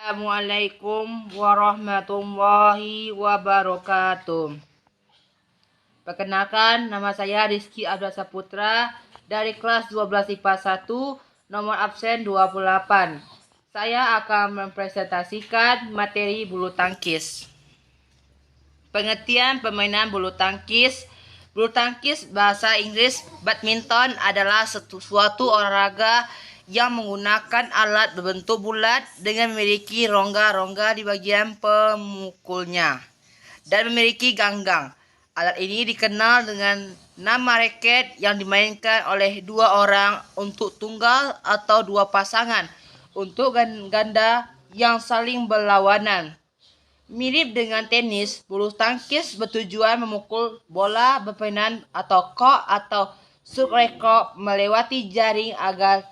Assalamualaikum warahmatullahi wabarakatuh. Perkenalkan, nama saya Rizky Abdul Saputra dari kelas 12 IPA 1, nomor absen 28. Saya akan mempresentasikan materi bulu tangkis. Pengertian permainan bulu tangkis. Bulu tangkis bahasa Inggris badminton adalah suatu olahraga yang menggunakan alat berbentuk bulat dengan memiliki rongga-rongga di bagian pemukulnya dan memiliki ganggang. Alat ini dikenal dengan nama raket yang dimainkan oleh dua orang untuk tunggal atau dua pasangan untuk ganda yang saling berlawanan. Mirip dengan tenis, bulu tangkis bertujuan memukul bola berpainan atau kok atau shuttlecock melewati jaring agar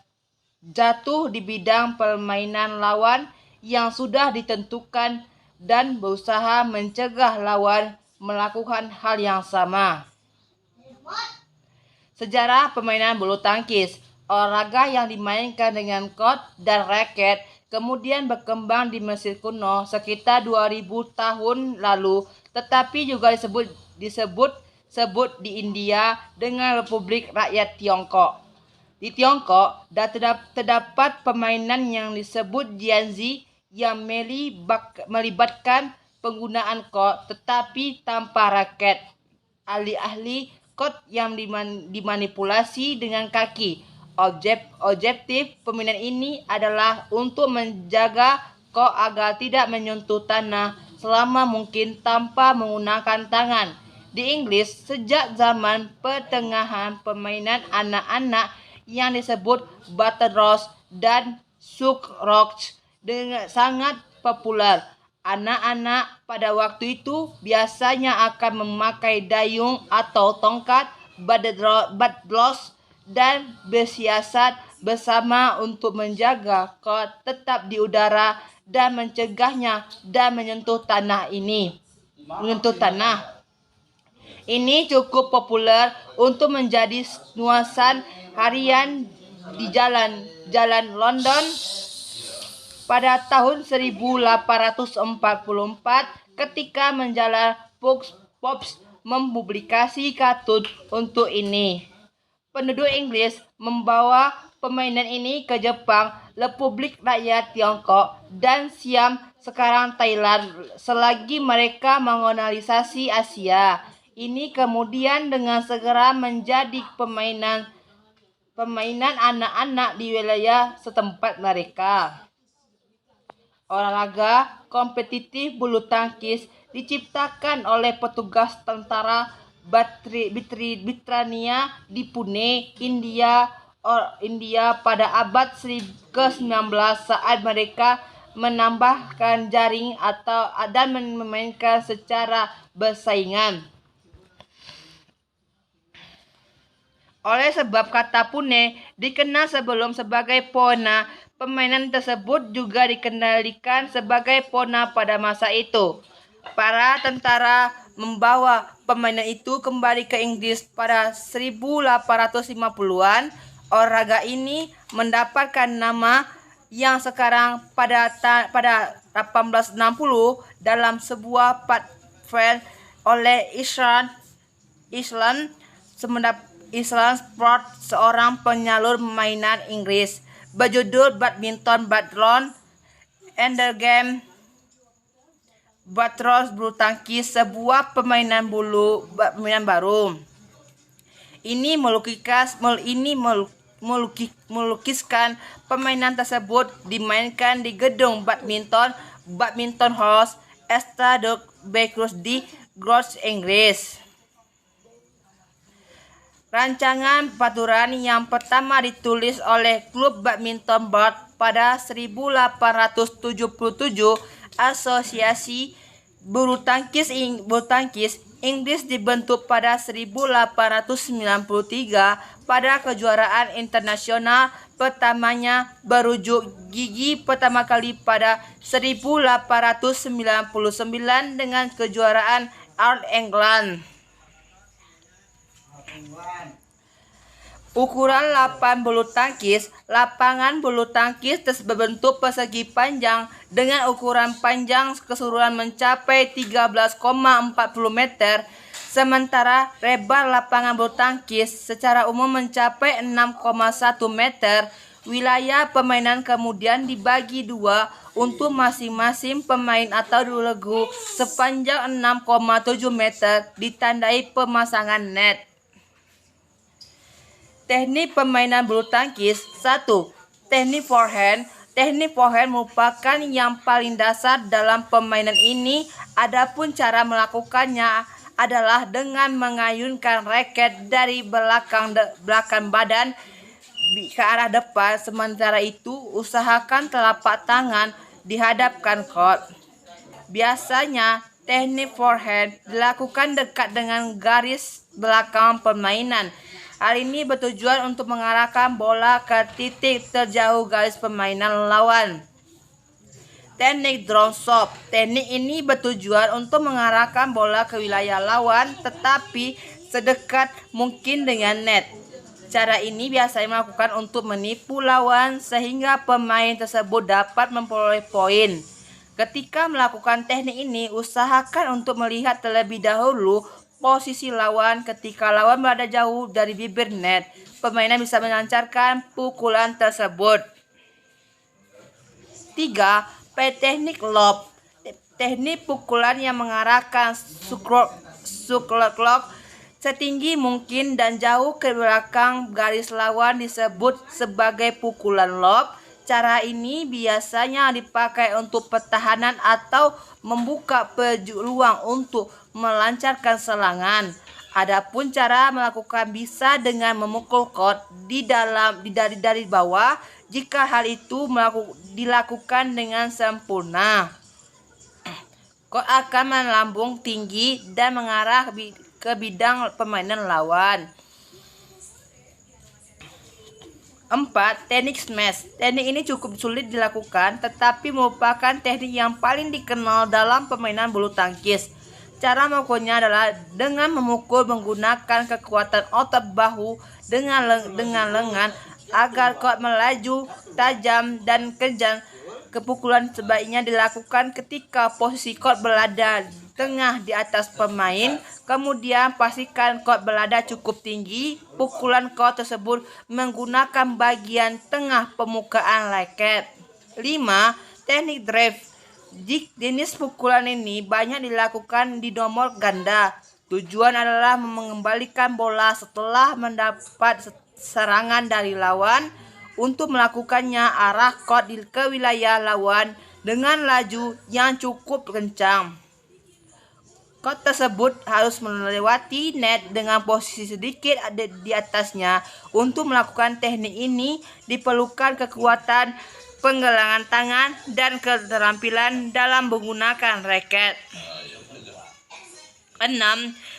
jatuh di bidang permainan lawan yang sudah ditentukan dan berusaha mencegah lawan melakukan hal yang sama. Sejarah permainan bulu tangkis. Olahraga yang dimainkan dengan kot dan raket kemudian berkembang di Mesir kuno sekitar 2000 tahun lalu, tetapi juga disebut di India dengan Republik Rakyat Tiongkok. Di Tiongkok terdapat permainan yang disebut jianzi yang melibatkan penggunaan kot tetapi tanpa raket. Ahli-ahli kot yang dimanipulasi dengan kaki. Objektif permainan ini adalah untuk menjaga kot agar tidak menyentuh tanah selama mungkin tanpa menggunakan tangan. Di Inggris, sejak zaman pertengahan permainan anak-anak yang disebut Battledores dan Shuttlecock sangat populer. Anak-anak pada waktu itu biasanya akan memakai dayung atau tongkat Battledores dan bersiasat bersama untuk menjaga kot tetap di udara dan mencegahnya dan menyentuh tanah. Ini cukup populer untuk menjadi nuansa harian di jalan London pada tahun 1844 ketika majalah Pops mempublikasi kartun untuk ini. Penduduk Inggris membawa permainan ini ke Jepang, Republik Rakyat Tiongkok, dan Siam sekarang Thailand selagi mereka mengkolonisasi Asia. Ini kemudian dengan segera menjadi permainan anak-anak di wilayah setempat mereka. Olahraga kompetitif bulu tangkis diciptakan oleh petugas tentara Britania di Pune, India pada abad ke-19 saat mereka menambahkan jaring dan memainkan secara bersaingan. Oleh sebab kata Pune dikenal sebelum sebagai Pona, permainan tersebut juga dikendalikan sebagai Pona pada masa itu. Para tentara membawa permainan itu kembali ke Inggris pada 1850-an. Olahraga ini mendapatkan nama yang sekarang pada 1860 dalam sebuah paper oleh Island Sport, seorang penyalur permainan Inggris, berjudul Badminton Battle and the Game Battledores bulu tangkis, sebuah permainan baru. Ini melukiskan permainan tersebut dimainkan di gedung Badminton House, Stade Bathurst di Glasgow, Inggris. Rancangan peraturan yang pertama ditulis oleh Klub Badminton Bath pada 1877. Asosiasi Bulu Tangkis Inggris dibentuk pada 1893 pada kejuaraan internasional pertamanya berujung gigi pertama kali pada 1899 dengan kejuaraan All England. Ukuran lapangan bulu tangkis. Lapangan bulu tangkis berbentuk persegi panjang dengan ukuran panjang keseluruhan mencapai 13,40 meter. Sementara lebar lapangan bulu tangkis secara umum mencapai 6,1 meter. Wilayah permainan kemudian dibagi dua untuk masing-masing pemain atau regu sepanjang 6,7 meter ditandai pemasangan net. Teknik permainan bulu tangkis. 1. Teknik forehand. Teknik forehand merupakan yang paling dasar dalam permainan ini. Adapun cara melakukannya adalah dengan mengayunkan raket dari belakang badan ke arah depan. Sementara itu, usahakan telapak tangan dihadapkan court. Biasanya, teknik forehand dilakukan dekat dengan garis belakang permainan. Hal ini bertujuan untuk mengarahkan bola ke titik terjauh garis permainan lawan. Teknik drop shot. Teknik ini bertujuan untuk mengarahkan bola ke wilayah lawan tetapi sedekat mungkin dengan net. Cara ini biasanya dilakukan untuk menipu lawan sehingga pemain tersebut dapat memperoleh poin. Ketika melakukan teknik ini, usahakan untuk melihat terlebih dahulu posisi lawan. Ketika lawan berada jauh dari bibir net, permainan bisa melancarkan pukulan tersebut. 3. Teknik lob. Teknik pukulan yang mengarahkan shuttlecock setinggi mungkin dan jauh ke belakang garis lawan disebut sebagai pukulan lob. Cara ini biasanya dipakai untuk pertahanan atau membuka peluang untuk melancarkan serangan. Adapun cara melakukan bisa dengan memukul court dari bawah. Jika hal itu dilakukan dengan sempurna, court akan melambung tinggi dan mengarah ke bidang permainan lawan. 4. Teknik smash. Teknik ini cukup sulit dilakukan tetapi merupakan teknik yang paling dikenal dalam permainan bulu tangkis. Cara melakukannya adalah dengan memukul menggunakan kekuatan otot bahu dengan lengan agar court melaju tajam dan kejang. Kepukulan sebaiknya dilakukan ketika posisi court berada tengah di atas pemain. Kemudian pastikan court berada cukup tinggi. Pukulan court tersebut menggunakan bagian tengah permukaan raket. 5. Teknik drive. Jenis pukulan ini banyak dilakukan di nomor ganda. Tujuan adalah mengembalikan bola setelah mendapat serangan dari lawan. Untuk melakukannya, arah court ke wilayah lawan dengan laju yang cukup kencang. Court tersebut harus melewati net dengan posisi sedikit ada di atasnya. Untuk melakukan teknik ini diperlukan kekuatan, penggalangan tangan, dan keterampilan dalam menggunakan raket. 6.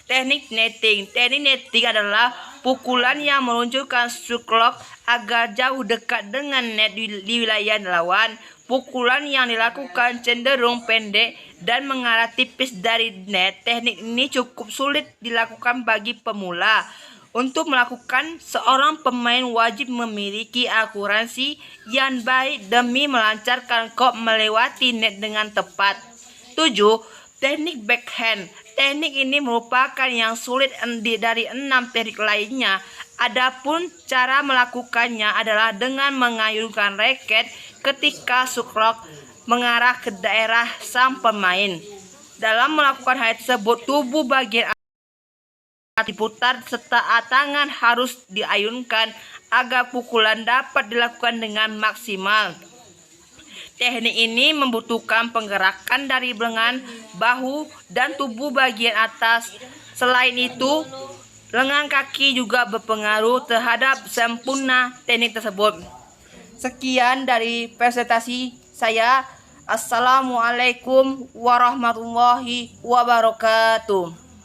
Teknik netting. Teknik netting adalah pukulan yang meluncurkan shuttlecock agar jauh dekat dengan net di wilayah lawan. Pukulan yang dilakukan cenderung pendek dan mengarah tipis dari net. Teknik ini cukup sulit dilakukan bagi pemula. Untuk melakukan, seorang pemain wajib memiliki akurasi yang baik demi melancarkan court melewati net dengan tepat. 7. Teknik backhand. Teknik ini merupakan yang sulit dari 6 teknik lainnya. Adapun cara melakukannya adalah dengan mengayunkan raket ketika shuttlecock mengarah ke daerah sang pemain. Dalam melakukan hal tersebut, tubuh bagian atas diputar serta tangan harus diayunkan agar pukulan dapat dilakukan dengan maksimal. Teknik ini membutuhkan penggerakan dari lengan, bahu, dan tubuh bagian atas. Selain itu, lengan kaki juga berpengaruh terhadap sempurna teknik tersebut. Sekian dari presentasi saya. Assalamualaikum warahmatullahi wabarakatuh.